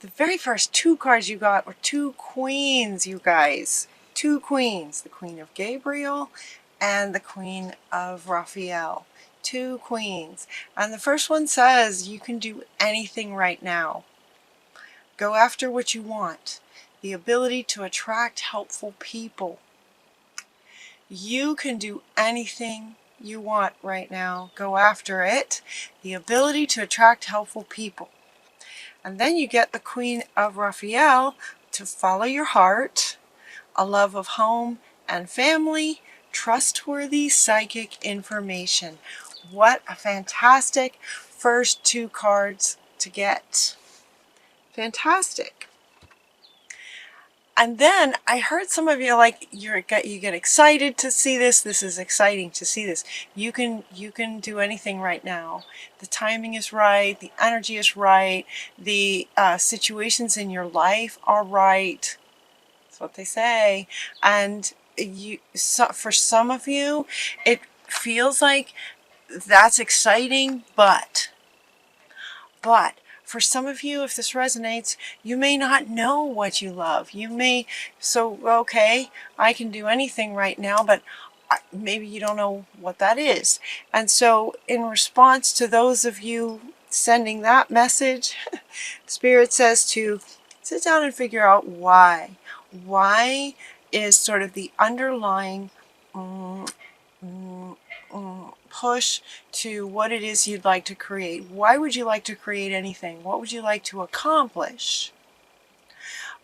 The very first two cards you got were two queens, you guys. Two queens. The Queen of Gabriel and the Queen of Raphael. Two queens. And the first one says you can do anything right now. Go after what you want. The ability to attract helpful people. You can do anything you want right now. Go after it. The ability to attract helpful people. And then you get the Queen of Raphael to follow your heart, a love of home and family, trustworthy psychic information. What a fantastic first two cards to get. Fantastic. And then I heard some of you like you get excited to see this. This is exciting to see this. You can do anything right now. The timing is right. The energy is right. The situations in your life are right. That's what they say. And for some of you, it feels like that's exciting, but for some of you, if this resonates, you may not know what you love. You may, okay, I can do anything right now, but maybe you don't know what that is. And so in response to those of you sending that message, Spirit says to sit down and figure out why. Why is sort of the underlying push to what it is you'd like to create. Why would you like to create anything? What would you like to accomplish?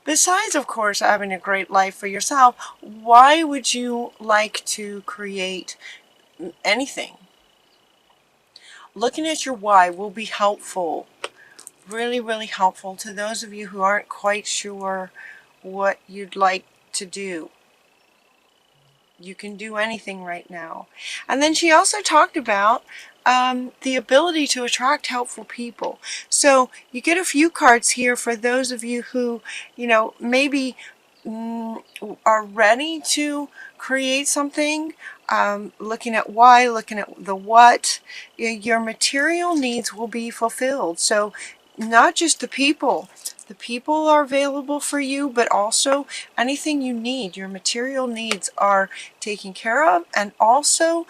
Besides, of course, having a great life for yourself, why would you like to create anything? Looking at your why will be helpful, really, really helpful to those of you who aren't quite sure what you'd like to do. You can do anything right now. And then she also talked about the ability to attract helpful people. So you get a few cards here for those of you who, maybe are ready to create something, looking at why, looking at the what. Your material needs will be fulfilled. So not just the people. The people are available for you, but also anything you need. Your material needs are taken care of, and also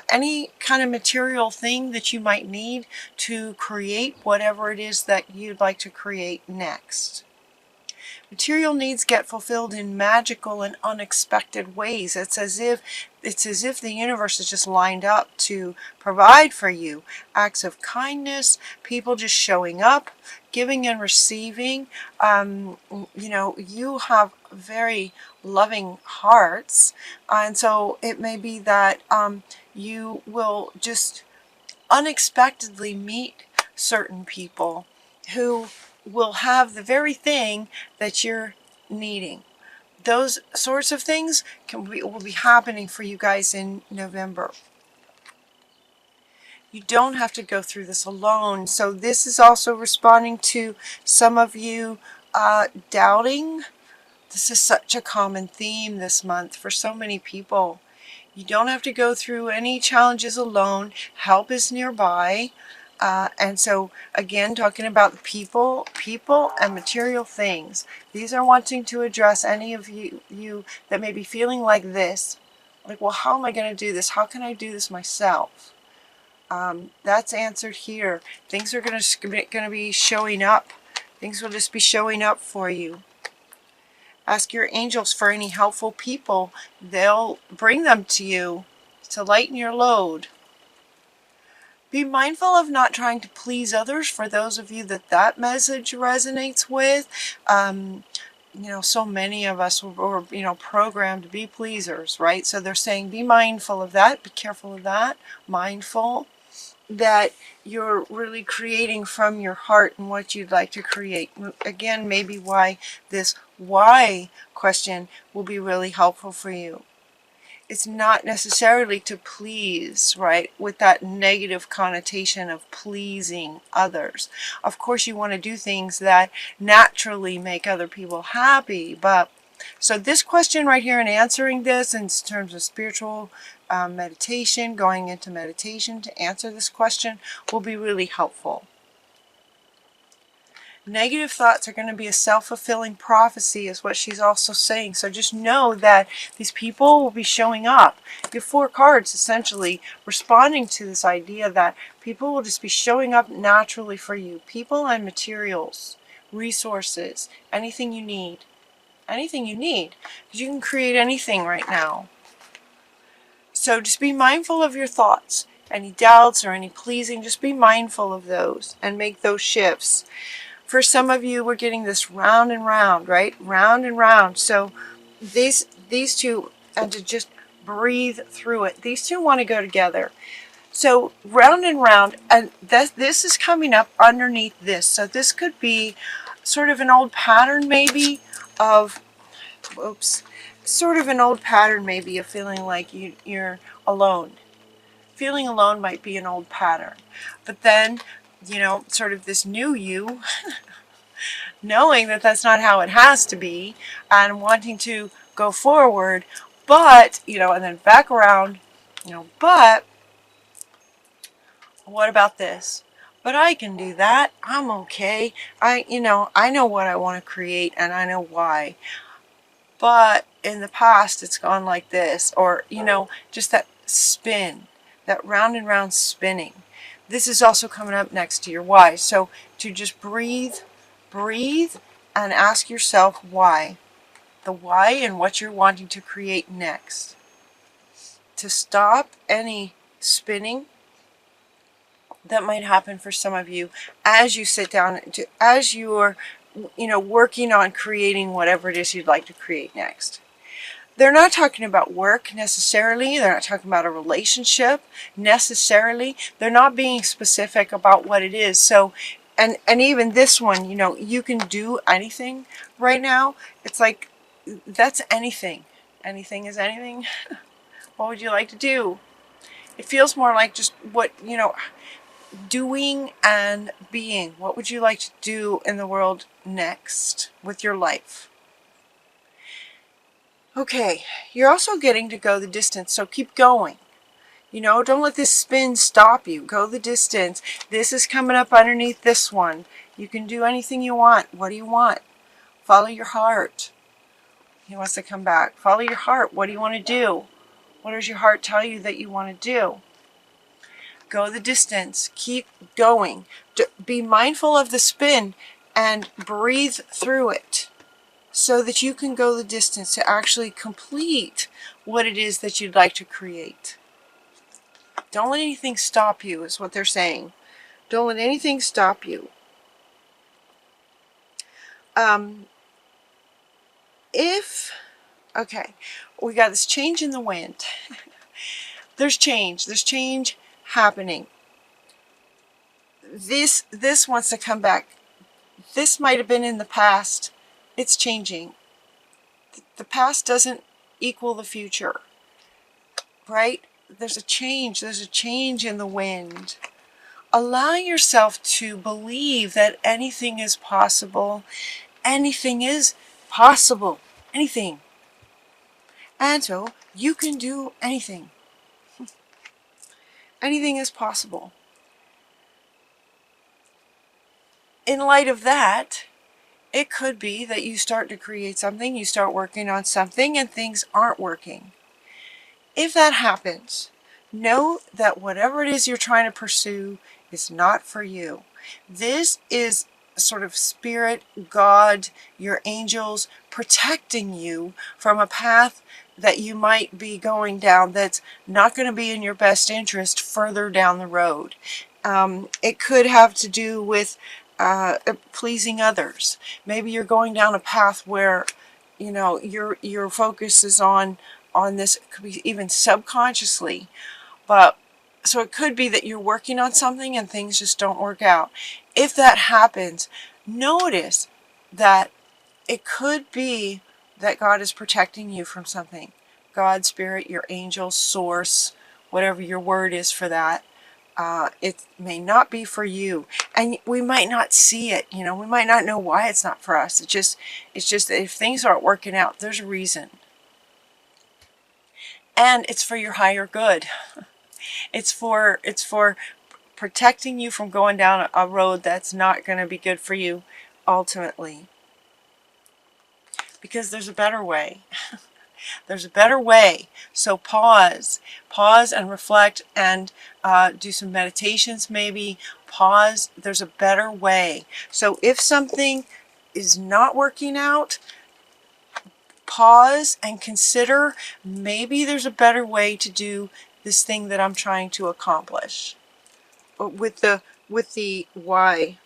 any kind of material thing that you might need to create whatever it is that you'd like to create next. Material needs get fulfilled in magical and unexpected ways. It's as if the universe is just lined up to provide for you. Acts of kindness, people just showing up, giving and receiving. You have very loving hearts, and so it may be that you will just unexpectedly meet certain people who will have the very thing that you're needing. Those sorts of things will be happening for you guys in November. You don't have to go through this alone. So this is also responding to some of you doubting. This is such a common theme this month for so many people. You don't have to go through any challenges alone. Help is nearby. And so, again, talking about the people and material things. These are wanting to address any of you that may be feeling like this. Like, well, how am I going to do this? How can I do this myself? That's answered here. Things are going to be showing up. Things will just be showing up for you. Ask your angels for any helpful people. They'll bring them to you to lighten your load. Be mindful of not trying to please others for those of you that message resonates with. So many of us were programmed to be pleasers, right? So they're saying be mindful of that, be careful of that, mindful that you're really creating from your heart and what you'd like to create. Again, maybe why this why question will be really helpful for you. It's not necessarily to please, right, with that negative connotation of pleasing others. Of course, you want to do things that naturally make other people happy, but so this question right here and answering this in terms of spiritual meditation, going into meditation to answer this question will be really helpful. Negative thoughts are going to be a self-fulfilling prophecy is what she's also saying. So just know that these people will be showing up. You have 4 cards essentially responding to this idea that people will just be showing up naturally for you. People and materials, resources, anything you need. Anything you need. Because you can create anything right now. So just be mindful of your thoughts. Any doubts or any pleasing, just be mindful of those and make those shifts. For some of you, we're getting this round and round, right? Round and round. So these two, and to just breathe through it. These two want to go together. So round and round, and this is coming up underneath this. So this could be sort of an old pattern maybe of, sort of an old pattern maybe of feeling like you're alone. Feeling alone might be an old pattern. But then, you know, sort of this new you, knowing that that's not how it has to be, and wanting to go forward, but, you know, and then back around, you know, but what about this? But I can do that. I'm okay. I know what I want to create, and I know why. But in the past, it's gone like this, or, you know, just that spin, that round and round spinning. This is also coming up next to your why. So to just breathe, and ask yourself why. The why and what you're wanting to create next. To stop any spinning that might happen for some of you as you sit down, as you're, you know, working on creating whatever it is you'd like to create next. They're not talking about work necessarily. They're not talking about a relationship necessarily. They're not being specific about what it is. So, and even this one, you know, you can do anything right now. It's like, that's anything. Anything is anything. What would you like to do? It feels more like just what, you know, doing and being. What would you like to do in the world next with your life? Okay, you're also getting to go the distance, so keep going. You know, don't let this spin stop you. Go the distance. This is coming up underneath this one. You can do anything you want. What do you want? Follow your heart. He wants to come back. Follow your heart. What do you want to do? What does your heart tell you that you want to do? Go the distance. Keep going. Be mindful of the spin and breathe through it, so that you can go the distance to actually complete what it is that you'd like to create. Don't let anything stop you, is what they're saying. Don't let anything stop you. Okay, we got this change in the wind. There's change happening. This wants to come back. This might have been in the past. It's changing. The past doesn't equal the future, right? There's a change in the wind. Allow yourself to believe that anything is possible. Anything is possible. Anything. And so you can do anything. Anything is possible. In light of that, it could be that you start to create something, you start working on something, and things aren't working. If that happens, know that whatever it is you're trying to pursue is not for you. This is sort of spirit, God, your angels protecting you from a path that you might be going down that's not going to be in your best interest further down the road. It could have to do with pleasing others. Maybe you're going down a path where, you know, your focus is on this. It could be even subconsciously, but so it could be that you're working on something and things just don't work out. If that happens, notice that it could be that God is protecting you from something. God, Spirit, your angel, source, whatever your word is for that. It may not be for you, and we might not see it. You know, we might not know why it's not for us. It's just that if things aren't working out, there's a reason, and it's for your higher good. It's for protecting you from going down a road that's not going to be good for you ultimately, because there's a better way. There's a better way. So pause and reflect, and do some meditations maybe. Pause. There's a better way. So if something is not working out, pause and consider, maybe there's a better way to do this thing that I'm trying to accomplish. With the why.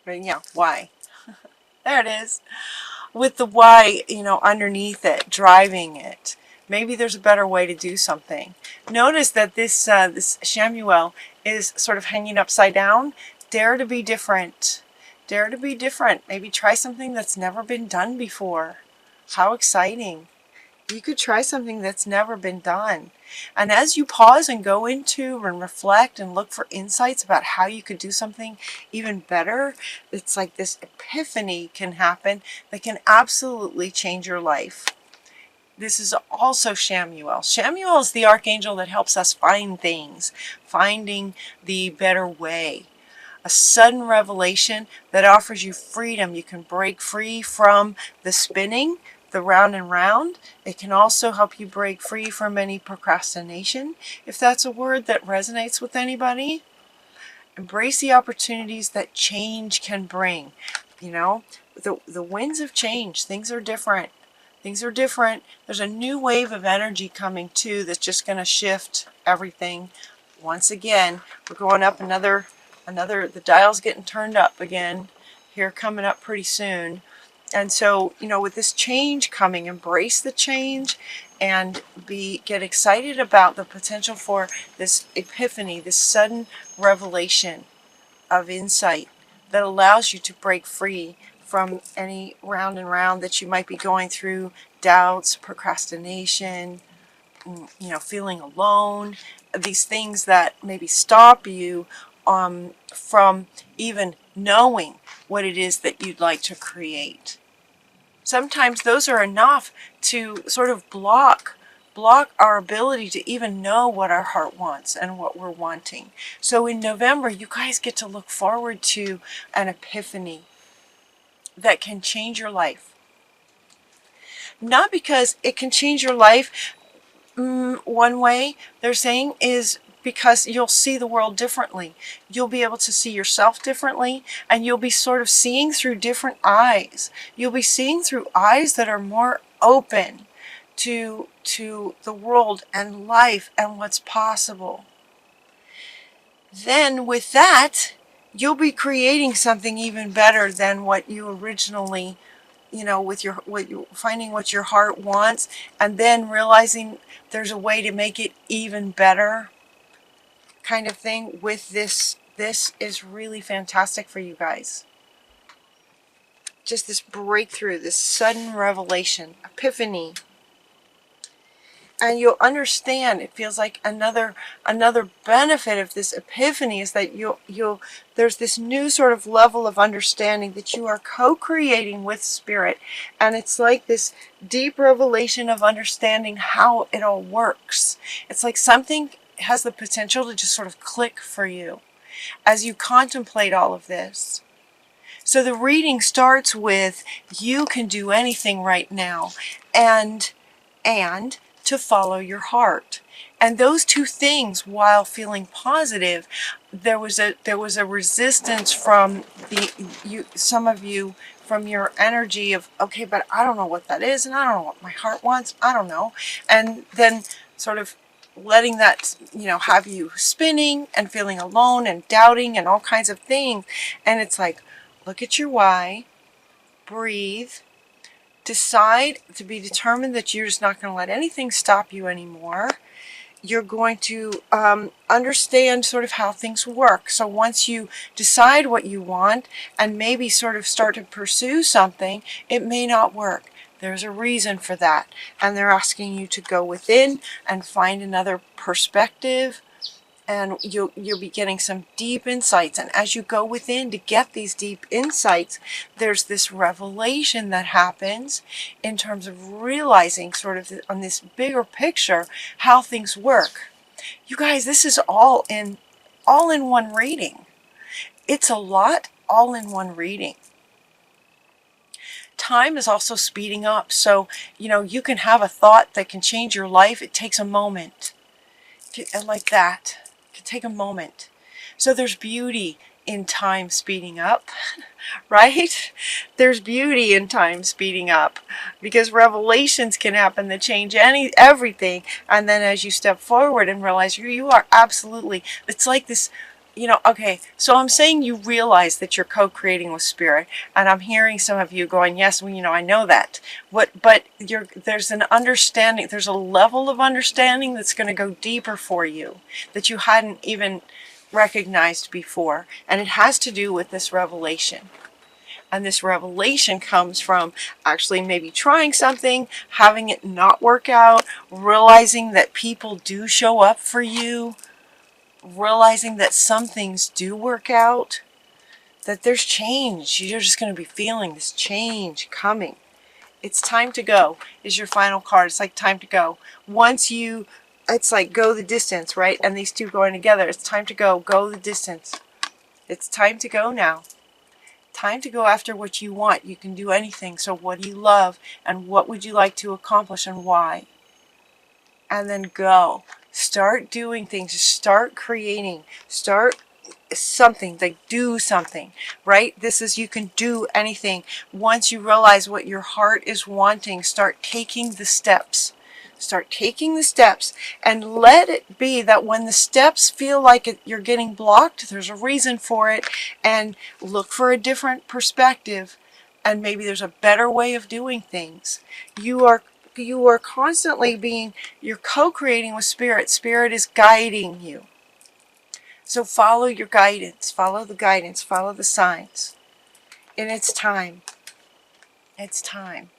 Right, yeah, why. There it is. With the why, underneath it, driving it. Maybe there's a better way to do something. Notice that this Shamuel is sort of hanging upside down. Dare to be different. Dare to be different. Maybe try something that's never been done before. How exciting. You could try something that's never been done. And as you pause and go into and reflect and look for insights about how you could do something even better, it's like this epiphany can happen that can absolutely change your life. This is also Shamuel. Shamuel is the archangel that helps us find things, finding the better way. A sudden revelation that offers you freedom. You can break free from the spinning, the round and round. It can also help you break free from any procrastination, if that's a word that resonates with anybody. Embrace the opportunities that change can bring. The winds of change. Things are different. Things are different. There's a new wave of energy coming too that's just going to shift everything. Once again, we're going up another, the dial's getting turned up again here, coming up pretty soon. And so, with this change coming, embrace the change and get excited about the potential for this epiphany, this sudden revelation of insight that allows you to break free from any round and round that you might be going through, doubts, procrastination, feeling alone, these things that maybe stop you from even knowing what it is that you'd like to create. Sometimes those are enough to sort of block our ability to even know what our heart wants and what we're wanting. So in November, you guys get to look forward to an epiphany that can change your life. Not because it can change your life one way, they're saying, is because you'll see the world differently. You'll be able to see yourself differently, and you'll be sort of seeing through different eyes. You'll be seeing through eyes that are more open to the world and life and what's possible. Then with that, you'll be creating something even better than what you originally, finding what your heart wants, and then realizing there's a way to make it even better, kind of thing. With this is really fantastic for you guys. Just this breakthrough, this sudden revelation, epiphany. And you'll understand, it feels like another benefit of this epiphany is that there's this new sort of level of understanding that you are co-creating with Spirit. And it's like this deep revelation of understanding how it all works. It's like something has the potential to just sort of click for you as you contemplate all of this. So the reading starts with, you can do anything right now, and to follow your heart. And those two things, while feeling positive, there was a resistance from some of you, from your energy of, okay, but I don't know what that is, and I don't know what my heart wants, I don't know. And then sort of letting that, have you spinning and feeling alone and doubting and all kinds of things. And it's like, look at your why, breathe, decide to be determined that you're just not going to let anything stop you anymore. You're going to understand sort of how things work. So once you decide what you want and maybe sort of start to pursue something, it may not work. There's a reason for that. And they're asking you to go within and find another perspective. And you'll be getting some deep insights. And as you go within to get these deep insights, there's this revelation that happens in terms of realizing sort of on this bigger picture how things work. You guys, this is all in one reading. It's a lot, all in one reading. Time is also speeding up. So, you can have a thought that can change your life. It takes a moment. Like that. It can take a moment. So there's beauty in time speeding up, right? There's beauty in time speeding up, because revelations can happen that change everything. And then as you step forward and realize you are absolutely, it's like this, okay, so I'm saying you realize that you're co-creating with spirit, and I'm hearing some of you going, yes, well, I know that. But there's an understanding, there's a level of understanding that's going to go deeper for you that you hadn't even recognized before, and it has to do with this revelation. And this revelation comes from actually maybe trying something, having it not work out, realizing that people do show up for you, realizing that some things do work out, that there's change. You're just going to be feeling this change coming. It's time to go is your final card. It's like time to go. It's like go the distance, right? And these two going together. It's time to go the distance. It's time to go now. Time to go after what you want. You can do anything. So what do you love? And what would you like to accomplish and why? And then go. Start doing things. Start creating. Start something. Like do something, right? This is, you can do anything. Once you realize what your heart is wanting, start taking the steps. Start taking the steps, and let it be that when the steps feel like you're getting blocked, there's a reason for it, and look for a different perspective, and maybe there's a better way of doing things. You are constantly you're co-creating with spirit. Spirit is guiding you. So follow your guidance, follow the signs. And it's time. It's time.